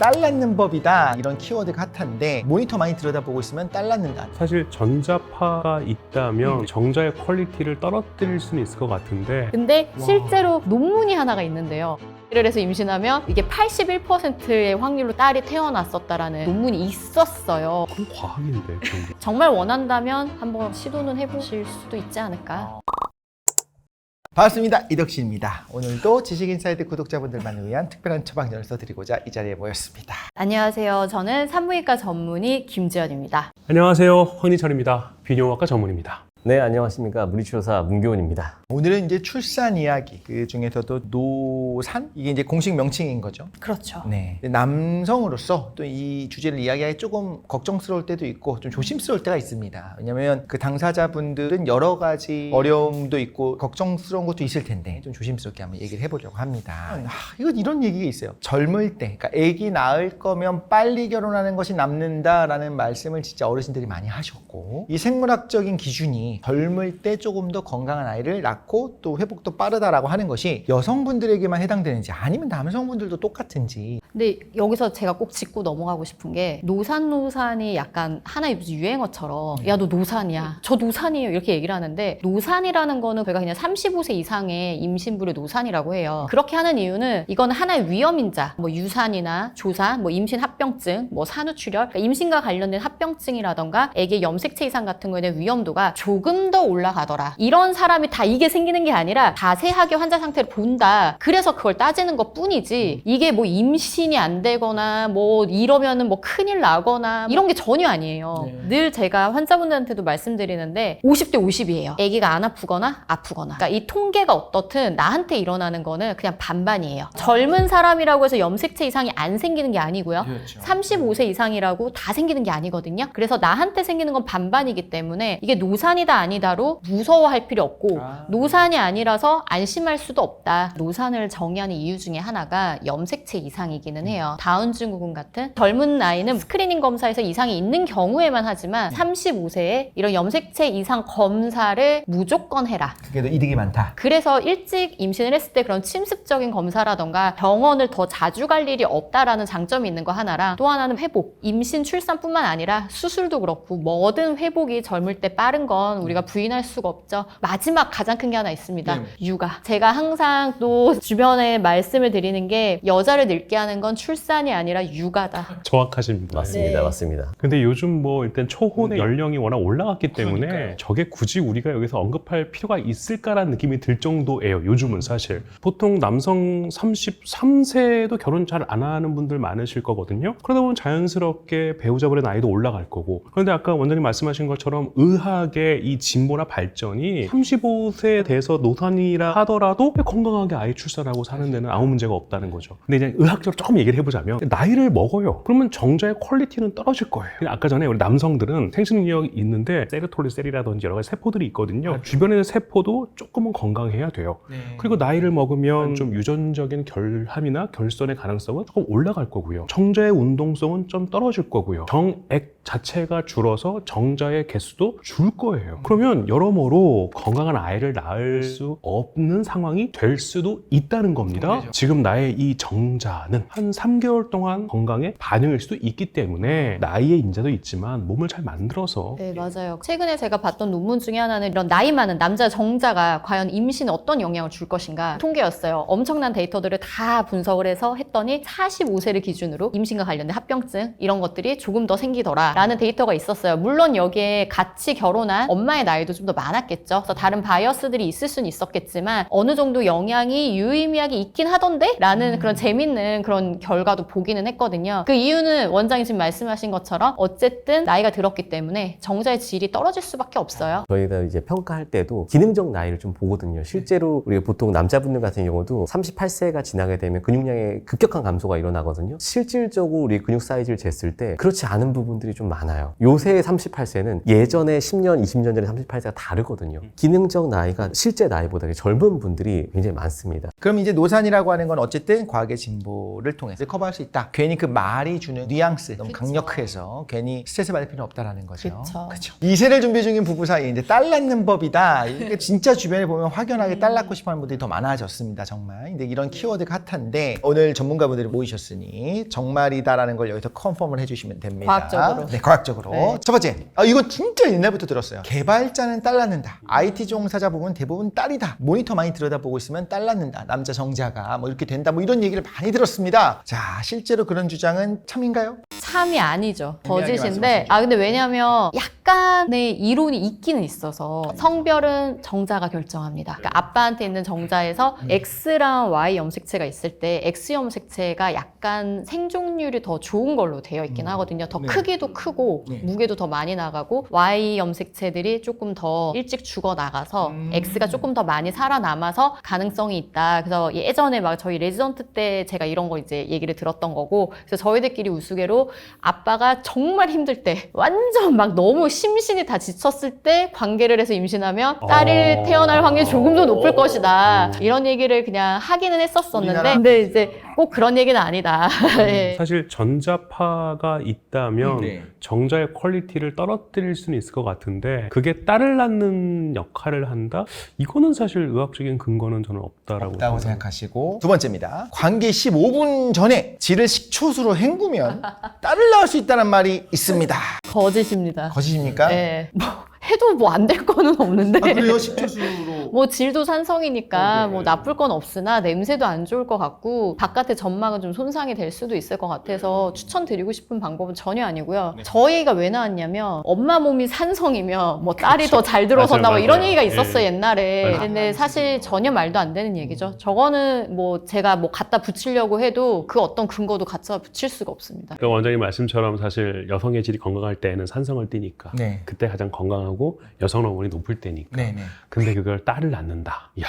딸 낳는 법이다 이런 키워드가 핫한데 모니터 많이 들여다보고 있으면 딸 낳는다. 사실 전자파가 있다면 정자의 퀄리티를 떨어뜨릴 수는 있을 것 같은데 근데 실제로 논문이 하나가 있는데요. 예를 들어서 임신하면 이게 81%의 확률로 딸이 태어났었다라는 논문이 있었어요. 그건 과학인데 그런 게. 정말 원한다면 한번 시도는 해보실 수도 있지 않을까. 반갑습니다. 이덕신입니다. 오늘도 지식인사이드 구독자분들만을 위한 특별한 처방전을 써드리고자 이 자리에 모였습니다. 안녕하세요. 저는 산부인과 전문의 김지연입니다. 안녕하세요, 황희철입니다. 비뇨기과 전문입니다. 네, 안녕하십니까. 물리치료사 문교훈입니다. 오늘은 이제 출산 이야기, 그 중에서도 노산? 이게 이제 공식 명칭인 거죠. 그렇죠. 네. 남성으로서 또 이 주제를 이야기하기 조금 걱정스러울 때도 있고 좀 조심스러울 때가 있습니다. 왜냐면 그 당사자분들은 여러 가지 어려움도 있고 걱정스러운 것도 있을 텐데 좀 조심스럽게 한번 얘기를 해보려고 합니다. 이건 이런 얘기가 있어요. 젊을 때, 그러니까 아기 낳을 거면 빨리 결혼하는 것이 남는다라는 말씀을 진짜 어르신들이 많이 하셨고, 이 생물학적인 기준이 젊을 때 조금 더 건강한 아이를 낳고 또 회복도 빠르다라고 하는 것이 여성분들에게만 해당되는지 아니면 남성분들도 똑같은지. 근데 여기서 제가 꼭 짚고 넘어가고 싶은 게 노산이 약간 하나의 무슨 유행어처럼 야, 너 노산이야. 저 노산이에요. 이렇게 얘기를 하는데 노산이라는 거는 저희가 그냥 35세 이상의 임신부를 노산이라고 해요. 그렇게 하는 이유는 이건 하나의 위험인자, 뭐 유산이나 조산, 뭐 임신 합병증, 뭐 산후출혈, 그러니까 임신과 관련된 합병증이라던가 애기 염색체 이상 같은 거에 대한 위험도가 조금 더 올라가더라. 이런 사람이 다 이게 생기는 게 아니라 자세하게 환자 상태를 본다. 그래서 그걸 따지는 것 뿐이지 이게 뭐 임신이 안 되거나 뭐 이러면은 뭐 큰일 나거나 이런 게 전혀 아니에요. 늘 제가 환자분들한테도 말씀드리는데 50대 50이에요. 아기가 안 아프거나 아프거나. 그러니까 이 통계가 어떻든 나한테 일어나는 거는 그냥 반반이에요. 젊은 사람이라고 해서 염색체 이상이 안 생기는 게 아니고요. 35세 이상이라고 다 생기는 게 아니거든요. 그래서 나한테 생기는 건 반반이기 때문에 이게 노산이다 아니다로 무서워할 필요 없고 노산이 아니라서 안심할 수도 없다. 노산을 정의하는 이유 중에 하나가 염색체 이상이기는 해요. 다운 증후군 같은 젊은 나이는 스크리닝 검사에서 이상이 있는 경우에만 하지만 35세에 이런 염색체 이상 검사를 무조건 해라. 그게 더 이득이 많다. 그래서 일찍 임신을 했을 때 그런 침습적인 검사라던가 병원을 더 자주 갈 일이 없다라는 장점이 있는 거 하나랑 또 하나는 회복. 임신 출산뿐만 아니라 수술도 그렇고 뭐든 회복이 젊을 때 빠른 건 우리가 부인할 수가 없죠. 마지막 가장 큰 게 하나 있습니다. 육아. 제가 항상 또 주변에 말씀을 드리는 게 여자를 늙게 하는 건 출산이 아니라 육아다. 정확하십니다. 맞습니다. 네. 맞습니다. 근데 요즘 뭐 일단 초혼의 연령이 워낙 올라갔기 때문에 저게 굳이 우리가 여기서 언급할 필요가 있을까라는 느낌이 들 정도예요. 요즘은 사실 보통 남성 33세도 결혼 잘 안 하는 분들 많으실 거거든요. 그러다 보면 자연스럽게 배우자분의 나이도 올라갈 거고. 그런데 아까 원장님 말씀하신 것처럼 의학의 이 진보나 발전이 35세에 대해서 노산이라 하더라도 건강하게 아이 출산하고 사는 데는 아무 문제가 없다는 거죠. 근데 이제 의학적으로 조금 얘기를 해보자면 나이를 먹어요. 그러면 정자의 퀄리티는 떨어질 거예요. 아까 전에 우리 남성들은 생殖 능력이 있는데 세로토닌셀이라든지 여러 가지 세포들이 있거든요. 주변의 세포도 조금은 건강해야 돼요. 그리고 나이를 먹으면 좀 유전적인 결함이나 결손의 가능성은 조금 올라갈 거고요. 정자의 운동성은 좀 떨어질 거고요. 정액 자체가 줄어서 정자의 개수도 줄 거예요. 그러면 여러모로 건강한 아이를 낳을 수 없는 상황이 될 수도 있다는 겁니다. 지금 나의 이 정자는 한 3개월 동안 건강에 반영일 수도 있기 때문에 나이의 인자도 있지만 몸을 잘 만들어서. 네, 맞아요. 최근에 제가 봤던 논문 중에 하나는 이런 나이 많은 남자 정자가 과연 임신에 어떤 영향을 줄 것인가 통계였어요. 엄청난 데이터들을 다 분석을 해서 했더니 45세를 기준으로 임신과 관련된 합병증 이런 것들이 조금 더 생기더라 라는 데이터가 있었어요. 물론 여기에 같이 결혼한 엄마의 나이도 좀 더 많았겠죠. 그래서 다른 바이어스들이 있을 수는 있었겠지만 어느 정도 영향이 유의미하게 있긴 하던데? 라는 그런 재밌는 그런 결과도 보기는 했거든요. 그 이유는 원장이 지금 말씀하신 것처럼 어쨌든 나이가 들었기 때문에 정자의 질이 떨어질 수밖에 없어요. 저희가 이제 평가할 때도 기능적 나이를 좀 보거든요. 실제로 우리가 보통 남자분들 같은 경우도 38세가 지나게 되면 근육량의 급격한 감소가 일어나거든요. 실질적으로 우리 근육 사이즈를 쟀을 때 그렇지 않은 부분들이 좀 많아요. 요새 38세는 예전에 10년, 20년 전에 38세가 다르거든요. 기능적 나이가 실제 나이보다 젊은 분들이 굉장히 많습니다. 그럼 이제 노산이라고 하는 건 어쨌든 과학의 진보를 관계를 통해서 커버할 수 있다. 괜히 그 말이 주는 뉘앙스 너무 강력해서 괜히 스트레스 받을 필요는 없다라는 거죠. 그쵸. 2세를 준비 중인 부부 사이에 이제 딸 낳는 법이다. 이게 진짜 주변에 보면 확연하게 딸 낳고 싶어하는 분들이 더 많아졌습니다. 정말. 근데 이런 키워드가 핫한데 오늘 전문가분들이 모이셨으니 정말이다라는 걸 여기서 컨펌을 해주시면 됩니다. 과학적으로. 네, 과학적으로. 네. 첫 번째, 이거 진짜 옛날부터 들었어요. 개발자는 딸 낳는다. IT 종사자 보면 대부분 딸이다. 모니터 많이 들여다보고 있으면 딸 낳는다. 남자 정자가 뭐 이렇게 된다. 뭐 이런 얘기를 많이 들었습니다. 자, 실제로 그런 주장은 참인가요? 참이 아니죠. 애매하게 거짓인데. 근데 왜냐면 약간의 이론이 있기는 있어서 성별은 정자가 결정합니다. 그러니까 아빠한테 있는 정자에서 X랑 Y 염색체가 있을 때 X 염색체가 약간 생존율이 더 좋은 걸로 되어 있긴 하거든요. 더 네. 크기도 크고 네. 무게도 더 많이 나가고 Y 염색체들이 조금 더 일찍 죽어 나가서 X가 조금 더 많이 살아남아서 가능성이 있다. 그래서 예전에 막 저희 레지던트 때 제가 이런 거 이제 얘기를 들었던 거고, 그래서 저희들끼리 우스개로 아빠가 정말 힘들 때 완전 막 너무 심신이 다 지쳤을 때 관계를 해서 임신하면 딸이 태어날 확률이 조금 더 높을 것이다. 이런 얘기를 그냥 하기는 했었었는데, 우리나라- 근데 이제 꼭 그런 얘기는 아니다. 예. 사실 전자파가 있다면 네. 정자의 퀄리티를 떨어뜨릴 수는 있을 것 같은데 그게 딸을 낳는 역할을 한다? 이거는 사실 의학적인 근거는 저는 없다고 생각하시고 두 번째입니다. 관계 15분 전에 지를 식초수로 헹구면 딸을 낳을 수 있다는 말이 있습니다. 거짓입니다. 거짓입니까? 네. 뭐 해도 뭐 안 될 거는 없는데. 식초수로. 뭐 질도 산성이니까 네. 뭐 나쁠 건 없으나 냄새도 안 좋을 것 같고 바깥의 점막은 좀 손상이 될 수도 있을 것 같아서 추천드리고 싶은 방법은 전혀 아니고요. 저희가 왜 나왔냐면 엄마 몸이 산성이면 뭐 딸이 더 잘 들어선다 뭐 맞아요, 이런 맞아요. 얘기가 있었어요, 옛날에. 맞아요. 근데 사실 전혀 말도 안 되는 얘기죠. 저거는 뭐 제가 뭐 갖다 붙이려고 해도 그 어떤 근거도 갖다 붙일 수가 없습니다. 그러니까 원장님 말씀처럼 사실 여성의 질이 건강할 때는 산성을 띠니까 네. 그때 가장 건강하고 여성 호르몬이 높을 때니까. 네네. 근데 그걸 딸을 낳는다. 이야.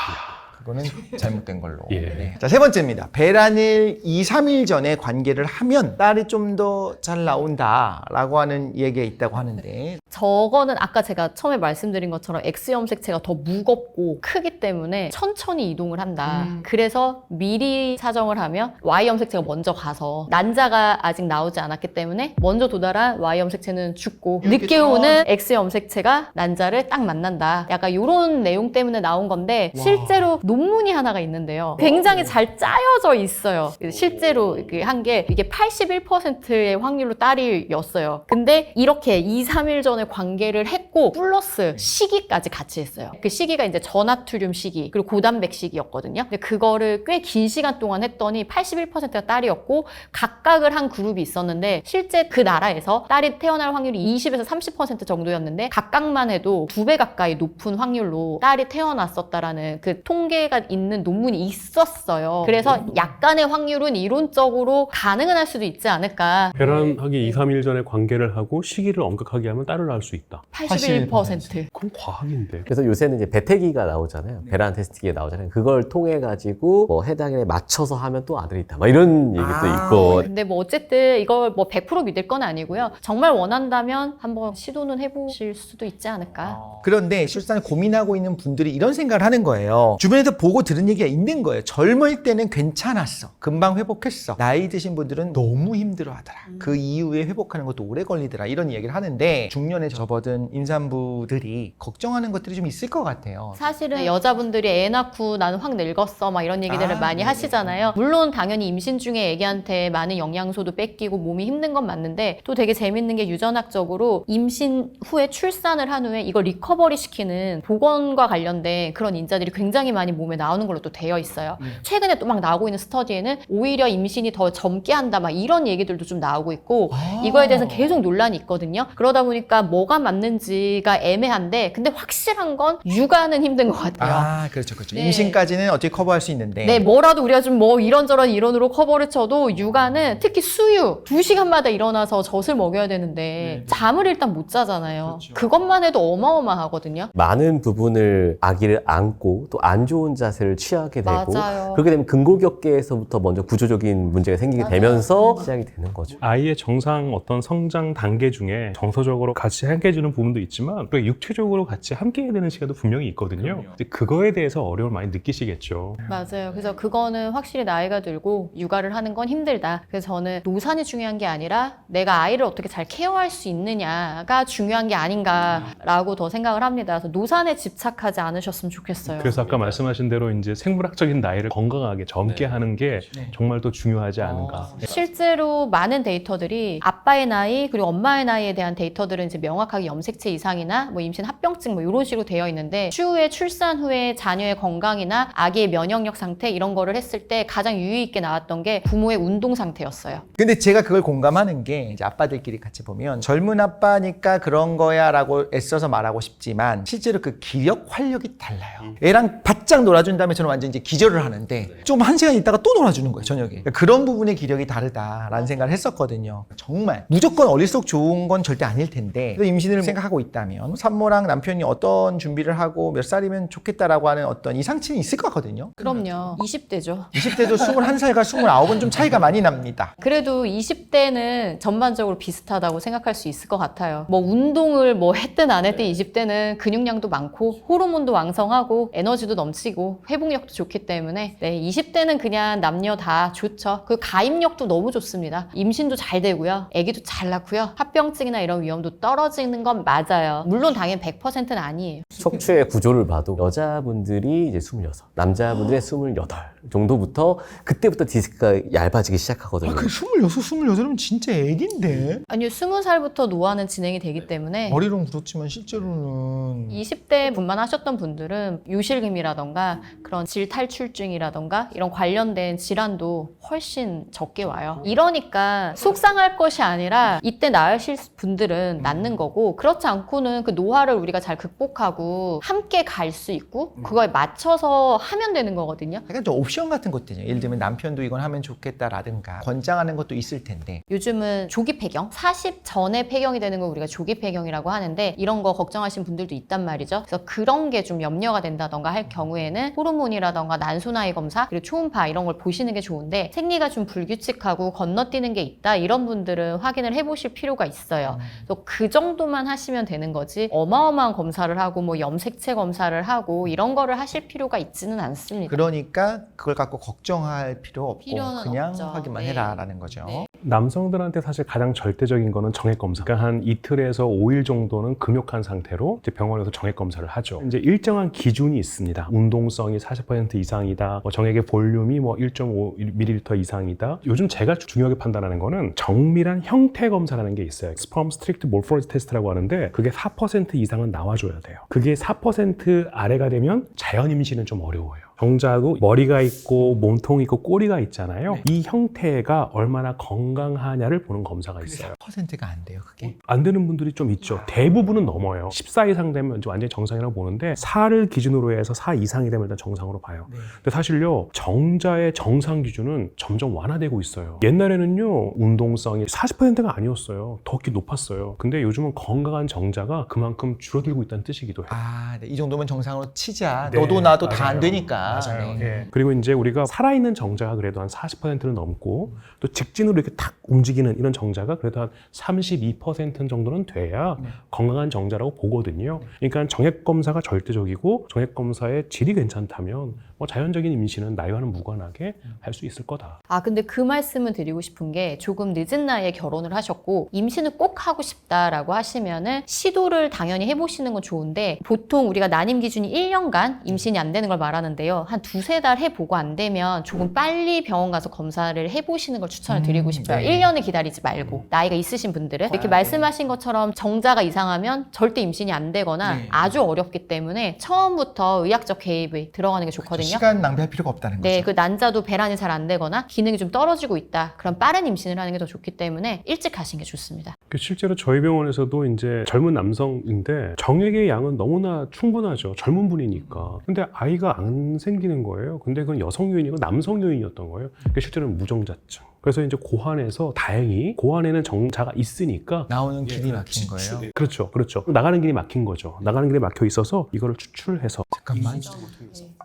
그거는 잘못된 걸로. 예. 네. 자, 세 번째입니다. 배란일 2, 3일 전에 관계를 하면 딸이 좀 더 잘 나온다라고 하는 얘기가 있다고 하는데 저거는 아까 제가 처음에 말씀드린 것처럼 X 염색체가 더 무겁고 크기 때문에 천천히 이동을 한다. 그래서 미리 사정을 하면 Y 염색체가 먼저 가서 난자가 아직 나오지 않았기 때문에 먼저 도달한 Y 염색체는 죽고 늦게 오는 X 염색체가 난자를 딱 만난다. 약간 이런 내용 때문에 나온 건데 실제로 논문이 하나가 있는데요. 굉장히 잘 짜여져 있어요. 실제로 한 게 이게 81%의 확률로 딸이었어요. 근데 이렇게 2, 3일 전에 관계를 했고 플러스 시기까지 같이 했어요. 그 시기가 이제 저나트륨 시기 그리고 고단백 시기였거든요. 근데 그거를 꽤 긴 시간 동안 했더니 81%가 딸이었고 각각을 한 그룹이 있었는데 실제 그 나라에서 딸이 태어날 확률이 20에서 30% 정도였는데 각각만 해도 2배 가까이 높은 확률로 딸이 태어났었다라는 그 통계가 있는 논문이 있었어요. 그래서 약간의 확률은 이론적으로 가능은 할 수도 있지 않을까. 배란하기 2, 3일 전에 관계를 하고 시기를 엄격하게 하면 딸을 낳을 수 있다. 81%. 그건 과학인데. 그래서 요새는 이제 배태기가 나오잖아요. 배란 테스트기가 나오잖아요. 그걸 통해 가지고 뭐 해당에 맞춰서 하면 또 아들이 있다. 막 이런 얘기도 있고. 근데 뭐 어쨌든 이걸 뭐 100% 믿을 건 아니고요. 정말 원한다면 한번 시도는 해보실 수도 있지 않을까. 그런데 출산을 고민하고 있는 분들이 이런 생각을 하는 거예요. 주변에서 보고 들은 얘기가 있는 거예요. 젊을 때는 괜찮았어. 금방 회복했어. 나이 드신 분들은 너무 힘들어하더라. 그 이후에 회복하는 것도 오래 걸리더라. 이런 이야기를 하는데 중년에 접어든 임산부들이 걱정하는 것들이 좀 있을 것 같아요. 사실은 여자분들이 애 낳고 나는 확 늙었어 막 이런 얘기들을 많이 네네. 하시잖아요. 물론 당연히 임신 중에 애기한테 많은 영양소도 뺏기고 몸이 힘든 건 맞는데 또 되게 재밌는 게 유전학적으로 임신 후에 출산을 한 후에 이걸 리커버리 시키는 보건과 관련된 그런 인자들이 굉장히 많이 몸에 나오는 걸로 또 되어 있어요. 최근에 또 막 나오고 있는 스터디에는 오히려 임신이 더 젊게 한다 막 이런 얘기들도 좀 나오고 있고 이거에 대해서는 계속 논란이 있거든요. 그러다 보니까 뭐가 맞는지가 애매한데 근데 확실한 건 육아는 힘든 것 같아요. 그렇죠, 그렇죠. 네. 임신까지는 어떻게 커버할 수 있는데. 네, 뭐라도 우리가 좀 뭐 이런저런 이론으로 커버를 쳐도 육아는 특히 수유 2시간마다 일어나서 젖을 먹여야 되는데 잠을 일단 못 자잖아요. 그것만 해도 어마어마하거든요. 많은 부분을 아기를 안고 또 안 좋은 자세를 취하게 되고 맞아요. 그렇게 되면 근고격계에서부터 먼저 구조적인 문제가 생기게 맞아요. 되면서 시작이 되는 거죠. 아이의 정상 어떤 성장 단계 중에 정서적으로 가장 같이 함께 해주는 부분도 있지만 또 육체적으로 같이 함께 해야 되는 시간도 분명히 있거든요. 근데 그거에 대해서 어려움을 많이 느끼시겠죠. 맞아요. 그래서 그거는 확실히 나이가 들고 육아를 하는 건 힘들다. 그래서 저는 노산이 중요한 게 아니라 내가 아이를 어떻게 잘 케어할 수 있느냐가 중요한 게 아닌가라고 더 생각을 합니다. 그래서 노산에 집착하지 않으셨으면 좋겠어요. 그래서 아까 말씀하신 대로 이제 생물학적인 나이를 건강하게 젊게 하는 게 정말 더 중요하지 않은가. 실제로 많은 데이터들이 아빠의 나이 그리고 엄마의 나이에 대한 데이터들은 이제 명확하게 염색체 이상이나 뭐 임신 합병증 뭐 이런 식으로 되어 있는데 추후에 출산 후에 자녀의 건강이나 아기의 면역력 상태 이런 거를 했을 때 가장 유의 있게 나왔던 게 부모의 운동 상태였어요. 근데 제가 그걸 공감하는 게 이제 아빠들끼리 같이 보면 젊은 아빠니까 그런 거야 라고 애써서 말하고 싶지만 실제로 그 기력 활력이 달라요. 애랑 바짝 놀아준 다음에 저는 완전 이제 기절을 하는데 좀 한 시간 있다가 또 놀아주는 거예요, 저녁에. 그러니까 그런 부분의 기력이 다르다라는 생각을 했었거든요. 정말 무조건 어릴수록 좋은 건 절대 아닐 텐데 임신을 생각하고 있다면 산모랑 남편이 어떤 준비를 하고 몇 살이면 좋겠다라고 하는 어떤 이상치는 있을 것 같거든요. 그럼요. 20대죠. 20대도 21살과 29은 좀 차이가 많이 납니다. 그래도 20대는 전반적으로 비슷하다고 생각할 수 있을 것 같아요. 뭐 운동을 뭐 했든 안 했든 20대는 근육량도 많고 호르몬도 왕성하고 에너지도 넘치고 회복력도 좋기 때문에 20대는 그냥 남녀 다 좋죠. 그 가임력도 너무 좋습니다. 임신도 잘 되고요. 아기도 잘 낳고요. 합병증이나 이런 위험도 떨어지는 건 맞아요. 물론 당연히 100%는 아니에요. 척추의 구조를 봐도 여자분들이 이제 26, 남자분들의 28 정도부터 그때부터 디스크가 얇아지기 시작하거든요. 아, 그 26, 28이면 진짜 애기인데? 아니요, 20살부터 노화는 진행이 되기 때문에 머리로는 그렇지만 실제로는 20대 분만 하셨던 분들은 요실금이라던가 그런 질탈출증이라던가 이런 관련된 질환도 훨씬 적게 와요. 이러니까 속상할 것이 아니라 이때 낳으실 분들은 낳는 거고 그렇지 않고는 그 노화를 우리가 잘 극복하고 함께 갈 수 있고 그거에 맞춰서 하면 되는 거거든요. 약간 좀 옵션 같은 것들이죠. 예를 들면 남편도 이건 하면 좋겠다라든가 권장하는 것도 있을 텐데 요즘은 조기 폐경, 40 전에 폐경이 되는 걸 우리가 조기 폐경이라고 하는데 이런 거 걱정하시는 분들도 있단 말이죠. 그래서 그런 게 좀 염려가 된다던가 할 경우에는 호르몬이라던가 난소나이 검사 그리고 초음파 이런 걸 보시는 게 좋은데 생리가 좀 불규칙하고 건너뛰는 게 있다 이런 분들은 확인을 해보실 필요가 있어요. 그래서 그 정도만 하시면 되는 거지 어마어마한 검사를 하고 뭐 염색체 검사를 하고 이런 거를 하실 필요가 있지는 않습니다. 그러니까 그걸 갖고 걱정할 필요 없고 필요는 그냥 없죠. 확인만 네. 해라라는 거죠. 네. 남성들한테 사실 가장 절대적인 거는 정액 검사. 그러니까 한 이틀에서 5일 정도는 금욕한 상태로 이제 병원에서 정액 검사를 하죠. 이제 일정한 기준이 있습니다. 운동성이 40% 이상이다. 뭐 정액의 볼륨이 뭐 1.5ml 이상이다. 요즘 제가 중요하게 판단하는 거는 정밀한 형태 검사라는 게 있어요. Sperm Strict Morphology Test라고 하는데 그게 4% 이상은 나와줘야 돼요. 그게 4% 아래가 되면 자연 임신은 좀 어려워요. 정자도 머리가 있고 몸통이 있고 꼬리가 있잖아요. 이 형태가 얼마나 건강하냐를 보는 검사가 있어요. 4%가 안 돼요, 그게. 안 되는 분들이 좀 있죠. 대부분은 넘어요. 14 이상 되면 이제 완전히 정상이라고 보는데 4를 기준으로 해서 4 이상이 되면 일단 정상으로 봐요. 근데 사실요, 정자의 정상 기준은 점점 완화되고 있어요. 옛날에는요, 운동성이 40%가 아니었어요. 더 높았어요. 근데 요즘은 건강한 정자가 그만큼 줄어들고 있다는 뜻이기도 해요. 아, 네. 이 정도면 정상으로 치자. 네, 너도 나도 다 안 맞아요. 되니까. 맞아요. 네. 예. 그리고 이제 우리가 살아있는 정자가 그래도 한 40%는 넘고 또 직진으로 이렇게 탁 움직이는 이런 정자가 그래도 한 32% 정도는 돼야 건강한 정자라고 보거든요. 그러니까 정액 검사가 절대적이고 정액 검사의 질이 괜찮다면 뭐 자연적인 임신은 나이와는 무관하게 할 수 있을 거다. 아, 근데 그 말씀을 드리고 싶은 게 조금 늦은 나이에 결혼을 하셨고 임신을 꼭 하고 싶다라고 하시면은 시도를 당연히 해보시는 건 좋은데 보통 우리가 난임 기준이 1년간 임신이 안 되는 걸 말하는데요. 한 2-3달 해보고 안 되면 조금 빨리 병원 가서 검사를 해보시는 걸 추천을 드리고 싶어요. 네. 1년을 기다리지 말고 나이가 있으신 분들은 이렇게 말씀하신 것처럼 정자가 이상하면 절대 임신이 안 되거나 네. 아주 어렵기 때문에 처음부터 의학적 개입이 들어가는 게 좋거든요. 시간 낭비할 필요가 없다는 거죠. 네, 그 난자도 배란이 잘 안 되거나 기능이 좀 떨어지고 있다. 그럼 빠른 임신을 하는 게 더 좋기 때문에 일찍 하시는 게 좋습니다. 실제로 저희 병원에서도 이제 젊은 남성인데 정액의 양은 너무나 충분하죠. 젊은 분이니까. 근데 아이가 안 생기는 거예요. 근데 그건 여성 요인이고 남성 요인이었던 거예요. 그러니까 실제로는 무정자증. 그래서 이제 고환에서 다행히 고환에는 정자가 있으니까 나오는 길이 막힌 거예요. 네, 그렇죠, 그렇죠. 나가는 길이 막힌 거죠. 나가는 길이 막혀 있어서 이거를 추출해서 잠깐만.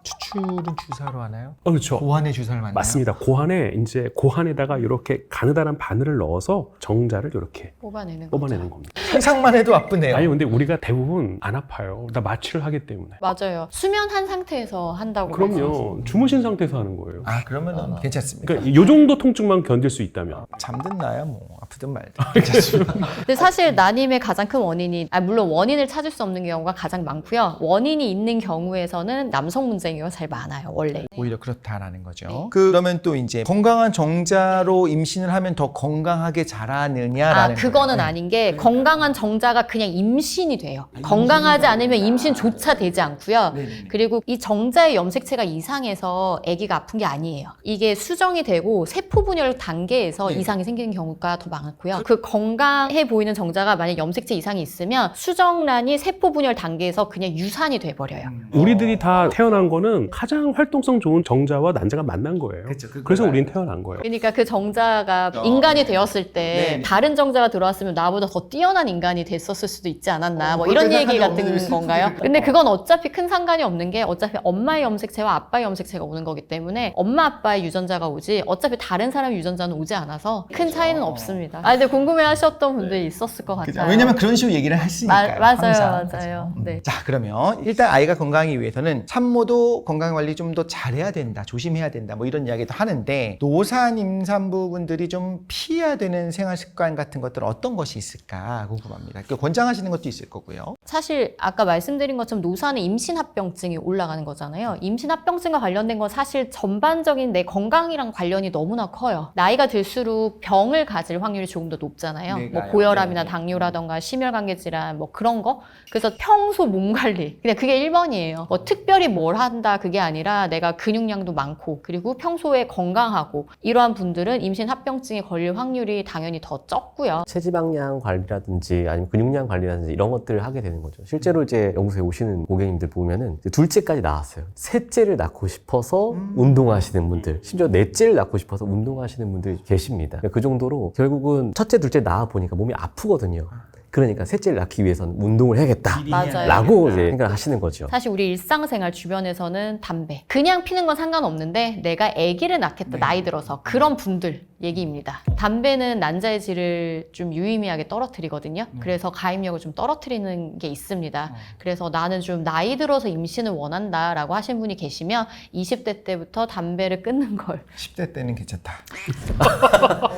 추출 추출은 주사로 하나요? 그렇죠. 고환의 주사를 맞나요? 맞습니다. 고환에다가 이렇게 가느다란 바늘을 넣어서 정자를 이렇게 뽑아내는 뽑아내는 겁니다. 상상만 해도 아프네요. 아니 근데 우리가 대부분 안 아파요. 나 마취를 하기 때문에. 맞아요. 수면한 상태에서 한다고. 말씀하시죠. 그럼요. 주무신 상태에서 하는 거예요. 아, 그러면은 괜찮습니다. 그러니까 이 정도 통증만 견딜 수 있다면. 잠든 나야 뭐 아프든 말든 괜찮습니다. 근데 사실 난임의 가장 큰 원인이 물론 원인을 찾을 수 없는 경우가 가장 많고요. 원인이 있는 경우에서는 남성 문제인 경우가 제일 많아요. 원래. 오히려 그렇다라는 거죠. 네. 그러면 또 이제 건강한 정자로 임신을 하면 더 건강하게 자라느냐라는 그거는 거예요. 아닌 게 건강한 정자가 그냥 임신이 돼요. 건강하지 않으면 임신조차 되지 않고요. 그리고 이 정자의 염색체가 이상해서 아기가 아픈 게 아니에요. 이게 수정이 되고 세포 분열 단계에서 이상이 생기는 경우가 더 많고요. 그 건강해 보이는 정자가 만약 염색체 이상이 있으면 수정란이 세포 분열 단계에서 그냥 유산이 돼버려요. 우리들이 다 태어난 거는 가장 활동성 좋은 정자와 난자가 만난 거예요. 그렇죠. 그래서 우리는 태어난 거예요. 그러니까 그 정자가 인간이 되었을 때 네. 다른 정자가 들어왔으면 나보다 더 뛰어난 인간이 됐었을 수도 있지 않았나 뭐 이런 그렇게 얘기 생각하면 같은 오늘 건가요? 슬프게 근데 그건 어차피 큰 상관이 없는 게 어차피 엄마의 염색체와 아빠의 염색체가 오는 거기 때문에 엄마 아빠의 유전자가 오지 어차피 다른 사람의 유전자는 오지 않아서 큰 차이는 없습니다. 근데 궁금해하셨던 분들이 있었을 것 그죠? 같아요. 왜냐면 그런 식으로 얘기를 했으니까요. 맞아요. 항상. 네. 자, 그러면 일단 아이가 건강하기 위해서는 산모도 건강 관리 좀 더 잘해야 된다, 조심해야 된다, 뭐 이런 이야기도 하는데 노산 임산부분들이 좀 피해야 되는 생활 습관 같은 것들은 어떤 것이 있을까 궁금합니다. 권장하시는 것도 있을 거고요. 사실 아까 말씀드린 것처럼 노산은 임신합병증이 올라가는 거잖아요. 임신합병증과 관련된 건 사실 전반적인 내 건강이랑 관련이 너무나 커요. 나이가 들수록 병을 가질 확률이 조금 더 높잖아요. 뭐 내가요. 고혈압이나 네. 당뇨라던가 심혈관계 질환 뭐 그런 거. 그래서 평소 몸 관리 그냥 그게 1번이에요. 뭐 특별히 뭘 한다 그게 아니라 내가 근육량도 많고 그리고 평소에 건강하고 이러한 분들은 임신합병증에 걸릴 확률이 당연히 더 적고요. 체지방량 관리라든지 아니면 근육량 관리라든지 이런 것들을 하게 되는 거죠. 실제로 이제 연구소에 오시는 고객님들 보면은 이제 둘째까지 낳았어요. 셋째를 낳고 싶어서 운동하시는 분들, 심지어 넷째를 낳고 싶어서 운동하시는 분들이 계십니다. 그 정도로 결국은 첫째, 둘째 낳아 보니까 몸이 아프거든요. 그러니까 셋째를 낳기 위해서는 운동을 해야겠다. 맞아요. 라고 이제 생각을 하시는 거죠. 사실 우리 일상생활 주변에서는 담배 그냥 피는 건 상관없는데 내가 아기를 낳겠다 나이 들어서 그런 분들 얘기입니다. 담배는 난자의 질을 좀 유의미하게 떨어뜨리거든요. 그래서 가임력을 좀 떨어뜨리는 게 있습니다. 그래서 나는 좀 나이 들어서 임신을 원한다 라고 하신 분이 계시면 20대 때부터 담배를 끊는 걸 10대 때는 괜찮다.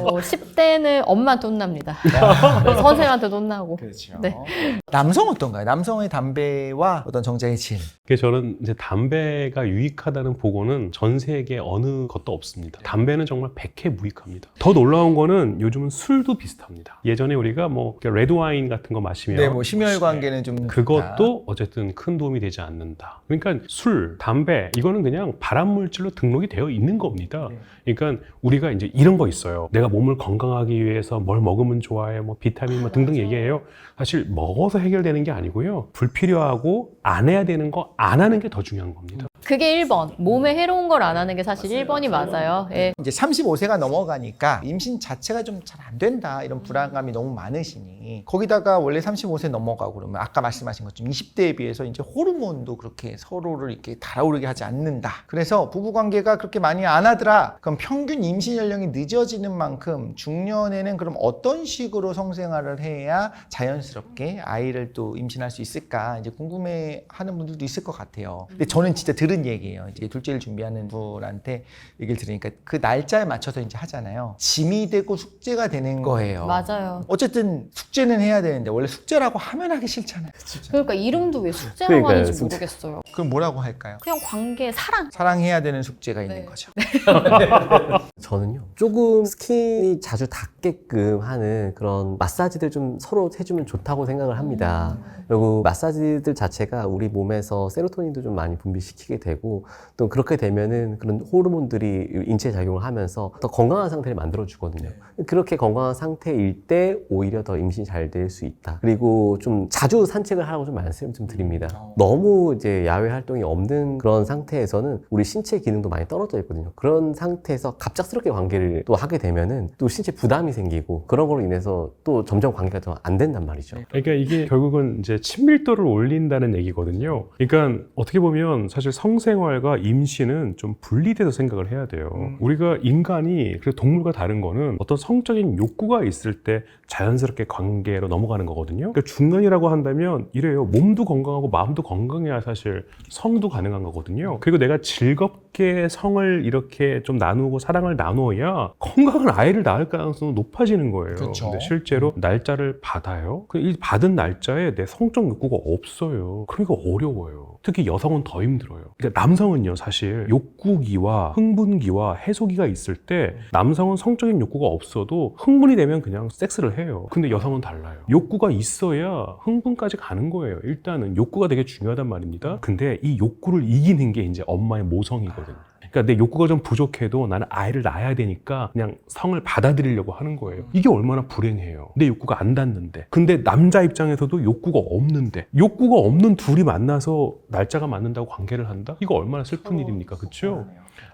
10대는 엄마한테 혼납니다. 선생님한테도 혼나고. 그렇죠. 네. 남성 어떤가요? 남성의 담배와 어떤 정자의 질. 그래서 저는 이제 담배가 유익하다는 보고는 전 세계 어느 것도 없습니다. 담배는 정말 백해무익합니다. 더 놀라운 거는 요즘은 술도 비슷합니다. 예전에 우리가 뭐 레드 와인 같은 거 마시면 네, 뭐 심혈관계는 좀 그것도 어쨌든 큰 도움이 되지 않는다. 그러니까 술, 담배 이거는 그냥 발암물질로 등록이 되어 있는 겁니다. 그러니까 우리가 이제 이런 거 있어요. 내가 몸을 건강하기 위해서 뭘 먹으면 좋아해, 뭐 비타민 뭐 등등 얘기해요. 사실 먹어서 해결되는 게 아니고요. 불필요하고 안 해야 되는 거 안 하는 게 더 중요한 겁니다. 그게 1번. 몸에 해로운 걸 안 하는 게 사실 1번이 맞아요. 예. 이제 35세가 넘어가니까 임신 자체가 좀 잘 안 된다 이런 불안감이 너무 많으시니 거기다가 원래 35세 넘어가고 그러면 아까 말씀하신 것처럼 20대에 비해서 이제 호르몬도 그렇게 서로를 이렇게 달아오르게 하지 않는다. 그래서 부부관계가 그렇게 많이 안 하더라. 그럼 평균 임신 연령이 늦어지는 만큼 중년에는 그럼 어떤 식으로 성생활을 해야 자연스럽게 아이를 또 임신할 수 있을까 이제 궁금해하는 분들도 있을 것 같아요. 근데 저는 진짜 들은 얘기예요. 이제 둘째를 준비하는 분한테 얘기를 들으니까 그 날짜에 맞춰서 이제 하잖아요. 짐이 되고 숙제가 되는 거예요. 맞아요. 어쨌든 숙제는 해야 되는데 원래 숙제라고 하면 하기 싫잖아요. 그러니까 이름도 왜 숙제라고 그러니까요, 하는지 숙제. 모르겠어요. 그럼 뭐라고 할까요? 그냥 관계, 사랑. 사랑해야 되는 숙제가 있는 네. 거죠. 저는요, 조금 스킨이 자주 닿게끔 하는 그런 마사지들 좀 서로 해주면 좋다고 생각을 합니다. 그리고 마사지들 자체가 우리 몸에서 세로토닌도 좀 많이 분비시키게 되고 또 그렇게 되면은 그런 호르몬들이 인체에 작용을 하면서 더 건강한 상태를 만들어주거든요. 그렇게 건강한 상태일 때 오히려 더 임신이 잘 될 수 있다. 그리고 좀 자주 산책을 하라고 좀 말씀 좀 드립니다. 너무 이제 야외 활동이 없는 그런 상태에서는 우리 신체 기능도 많이 떨어져 있거든요. 그런 상태에서 갑작스럽게 관계를 또 하게 되면은 또 신체 부담이 생기고 그런 걸로 인해서 또 점점 관계가 더 안 된단 말이죠. 그러니까 이게 결국은 이제 친밀도를 올린다는 얘기거든요. 그러니까 어떻게 보면 사실 성생활과 임신은 좀 분리돼서 생각을 해야 돼요. 우리가 인간이 그리고 동물과 다른 거는 어떤 성적인 욕구가 있을 때 자연스럽게 관계로 넘어가는 거거든요. 그러니까 중간이라고 한다면 이래요. 몸도 건강하고 마음도 건강해야 사실 성도 가능한 거거든요. 그리고 내가 즐겁게 성을 이렇게 좀 나누고 사랑을 나누어야 건강한 아이를 낳을 가능성이 높아지는 거예요. 그렇죠. 근데 실제로 날짜를 받아요. 이 받은 날짜에 내 성적 욕구가 없어요. 그러니까 어려워요. 특히 여성은 더 힘들어요. 그러니까 남성은요, 사실 욕구기와 흥분기와 해소기가 있을 때 남성은 성적인 욕구가 없어도 흥분이 되면 그냥 섹스를 해요. 근데 여성은 달라요. 욕구가 있어야 흥분까지 가는 거예요. 일단은 욕구가 되게 중요하단 말입니다. 근데 이 욕구를 이기는 게 이제 엄마의 모성이거든요. 그러니까 내 욕구가 좀 부족해도 나는 아이를 낳아야 되니까 그냥 성을 받아들이려고 하는 거예요. 이게 얼마나 불행해요. 내 욕구가 안 닿는데. 근데 남자 입장에서도 욕구가 없는데, 욕구가 없는 둘이 만나서 날짜가 맞는다고 관계를 한다? 이거 얼마나 슬픈 일입니까? 그렇죠?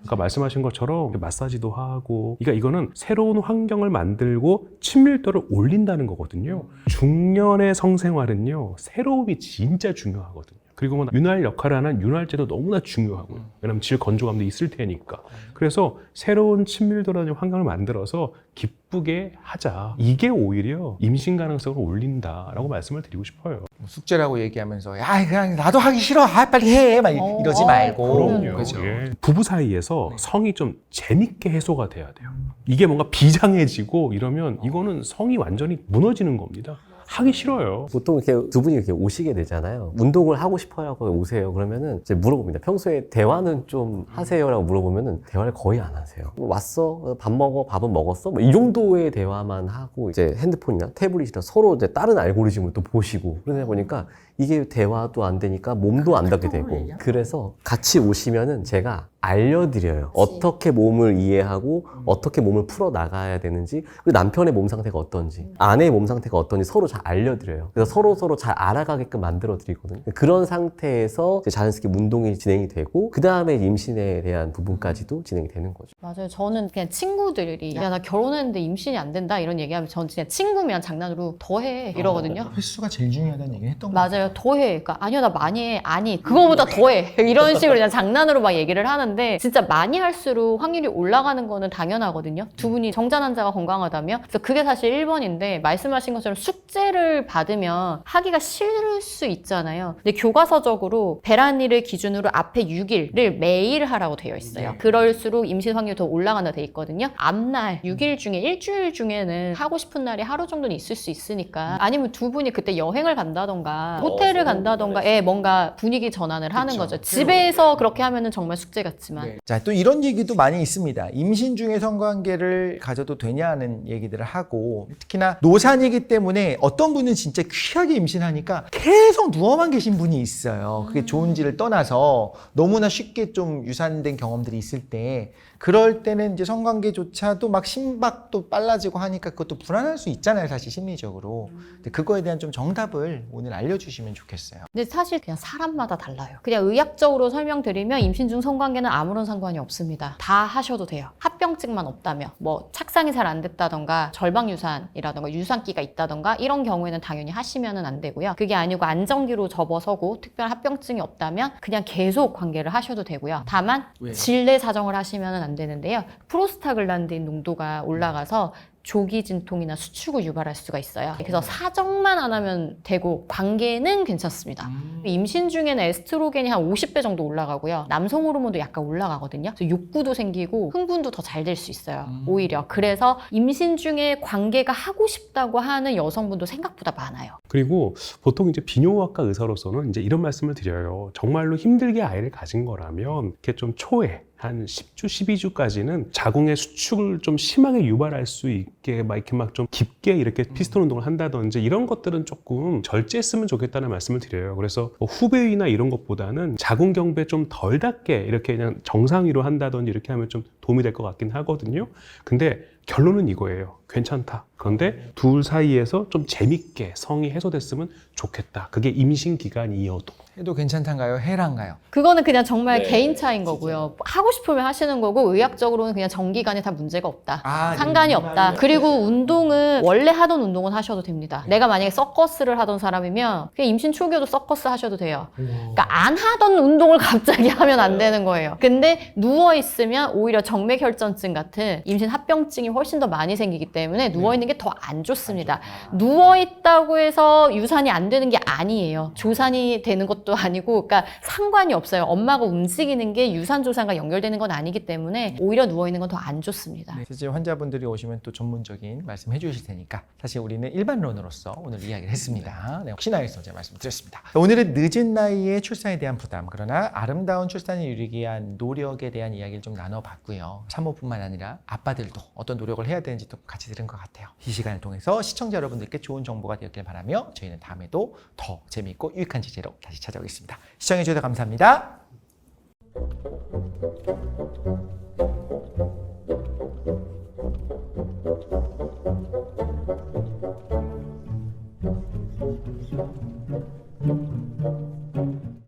아까 말씀하신 것처럼 마사지도 하고, 그러니까 이거는 새로운 환경을 만들고 친밀도를 올린다는 거거든요. 중년의 성생활은요, 새로움이 진짜 중요하거든요. 그리고 뭐 윤활 역할을 하는 윤활제도 너무나 중요하고요. 왜냐면 질 건조감도 있을 테니까. 그래서 새로운 친밀도라는 환경을 만들어서 기쁘게 하자. 이게 오히려 임신 가능성을 올린다라고 말씀을 드리고 싶어요. 숙제라고 얘기하면서 야 그냥 나도 하기 싫어 빨리 해 막 이러지 말고 그럼요. 그죠? 예. 부부 사이에서 성이 좀 재밌게 해소가 돼야 돼요. 이게 뭔가 비장해지고 이러면 이거는 성이 완전히 무너지는 겁니다. 하기 싫어요. 보통 이렇게 두 분이 이렇게 오시게 되잖아요. 운동을 하고 싶어요 하고 오세요. 그러면은 이제 물어봅니다. 평소에 대화는 좀 하세요라고 물어보면은 대화를 거의 안 하세요. 뭐 왔어? 밥 먹어? 밥은 먹었어? 뭐 이 정도의 대화만 하고 이제 핸드폰이나 태블릿이나 서로 이제 다른 알고리즘을 또 보시고 그러다 보니까 이게 대화도 안 되니까 몸도 안 닿게 되고 그래서 같이 오시면은 제가 알려드려요. 어떻게 몸을 이해하고 어떻게 몸을 풀어 나가야 되는지 그리고 남편의 몸 상태가 어떤지 아내의 몸 상태가 어떤지 서로 잘 알려드려요. 그래서 서로 잘 알아가게끔 만들어 드리거든요. 그런 상태에서 이제 자연스럽게 운동이 진행이 되고 그 다음에 임신에 대한 부분까지도 진행이 되는 거죠. 맞아요. 저는 그냥 친구들이 야 나 결혼했는데 임신이 안 된다 이런 얘기하면 전 진짜 친구면 장난으로 더 해 이러거든요. 횟수가 제일 중요하다는 얘기 했던 거 맞아요. 더 해. 그러니까 아니요 나 많이 해. 아니 그거보다 더 해. 이런 식으로 그냥 장난으로 막 얘기를 하는데 진짜 많이 할수록 확률이 올라가는 거는 당연하거든요. 두 분이 정자난자가 건강하다면. 그래서 그게 사실 1번인데 말씀하신 것처럼 숙제를 받으면 하기가 싫을 수 있잖아요. 근데 교과서적으로 배란일을 기준으로 앞에 6일을 매일 하라고 되어 있어요. 그럴수록 임신 확률이 더 올라간다 돼 있거든요. 앞날 6일 중에 일주일 중에는 하고 싶은 날이 하루 정도는 있을 수 있으니까 아니면 두 분이 그때 여행을 간다던가 호텔을 간다던가 뭔가 분위기 전환을 하는 거죠. 집에서 그렇게 하면은 정말 숙제 같지만 자, 또 이런 얘기도 많이 있습니다. 임신 중에 성관계를 가져도 되냐는 얘기들을 하고 특히나 노산이기 때문에 어떤 분은 진짜 귀하게 임신하니까 계속 누워만 계신 분이 있어요. 그게 좋은지를 떠나서 너무나 쉽게 좀 유산된 경험들이 있을 때 그럴 때는 이제 성관계조차도 막 심박도 빨라지고 하니까 그것도 불안할 수 있잖아요, 사실 심리적으로. 근데 그거에 대한 좀 정답을 오늘 알려주시면 좋겠어요. 근데 사실 그냥 사람마다 달라요. 그냥 의학적으로 설명드리면 임신 중 성관계는 아무런 상관이 없습니다. 다 하셔도 돼요. 합병증만 없다면 뭐 착상이 잘 안 됐다던가 절방유산이라던가 유산기가 있다던가 이런 경우에는 당연히 하시면은 안 되고요. 그게 아니고 안정기로 접어서고 특별한 합병증이 없다면 그냥 계속 관계를 하셔도 되고요. 다만 질내 사정을 하시면은 안 되는데요. 프로스타글란딘 농도가 올라가서 조기 진통이나 수축을 유발할 수가 있어요. 그래서 사정만 안 하면 되고 관계는 괜찮습니다. 임신 중에는 에스트로겐이 한 50배 정도 올라가고요. 남성 호르몬도 약간 올라가거든요. 그래서 욕구도 생기고 흥분도 더 잘 될 수 있어요. 오히려. 그래서 임신 중에 관계가 하고 싶다고 하는 여성분도 생각보다 많아요. 그리고 보통 이제 비뇨기과 의사로서는 이제 이런 말씀을 드려요. 정말로 힘들게 아이를 가진 거라면 이렇게 좀 초에 한 10주, 12주까지는 자궁의 수축을 좀 심하게 유발할 수 있게 막 이렇게 막 좀 깊게 이렇게 피스톤 운동을 한다든지 이런 것들은 조금 절제했으면 좋겠다는 말씀을 드려요. 그래서 뭐 후배위나 이런 것보다는 자궁 경부에 좀 덜 닿게 이렇게 그냥 정상위로 한다든지 이렇게 하면 좀 도움이 될 것 같긴 하거든요. 근데 결론은 이거예요. 괜찮다. 그런데 둘 사이에서 좀 재밌게 성이 해소됐으면 좋겠다. 그게 임신 기간이어도. 해도 괜찮단가요? 해란가요? 그거는 그냥 정말 네, 개인 차인 거고요. 하고 싶으면 하시는 거고 의학적으로는 그냥 정기간에 다 문제가 없다. 상관이 없다. 그리고 운동은 원래 하던 운동은 하셔도 됩니다. 내가 만약에 서커스를 하던 사람이면 그냥 임신 초기에도 서커스 하셔도 돼요. 그러니까 안 하던 운동을 갑자기 하면 안 되는 거예요. 근데 누워 있으면 오히려 정맥혈전증 같은 임신 합병증이 훨씬 더 많이 생기기 때문에 누워 있는 게 더 안 좋습니다. 누워 있다고 해서 유산이 안 되는 게 아니에요. 조산이 되는 것도 아니고, 그러니까 상관이 없어요. 엄마가 움직이는 게 유산 조산과 연결되는 건 아니기 때문에 오히려 누워 있는 건 더 안 좋습니다. 네, 실제 환자분들이 오시면 또 전문적인 말씀 해주실 테니까 사실 우리는 일반론으로서 오늘 이야기를 했습니다. 네, 혹시나 해서 제가 말씀드렸습니다. 오늘은 늦은 나이에 출산에 대한 부담, 그러나 아름다운 출산을 이루기 위한 노력에 대한 이야기를 좀 나눠봤고요. 산모뿐만 아니라 아빠들도 어떤 노력을 해야 되는지도 같이 들은 것 같아요. 이 시간을 통해서 시청자 여러분들께 좋은 정보가 되었길 바라며 저희는 다음에도 더 재미있고 유익한 주제로 다시 찾아오겠습니다. 시청해주셔서 감사합니다.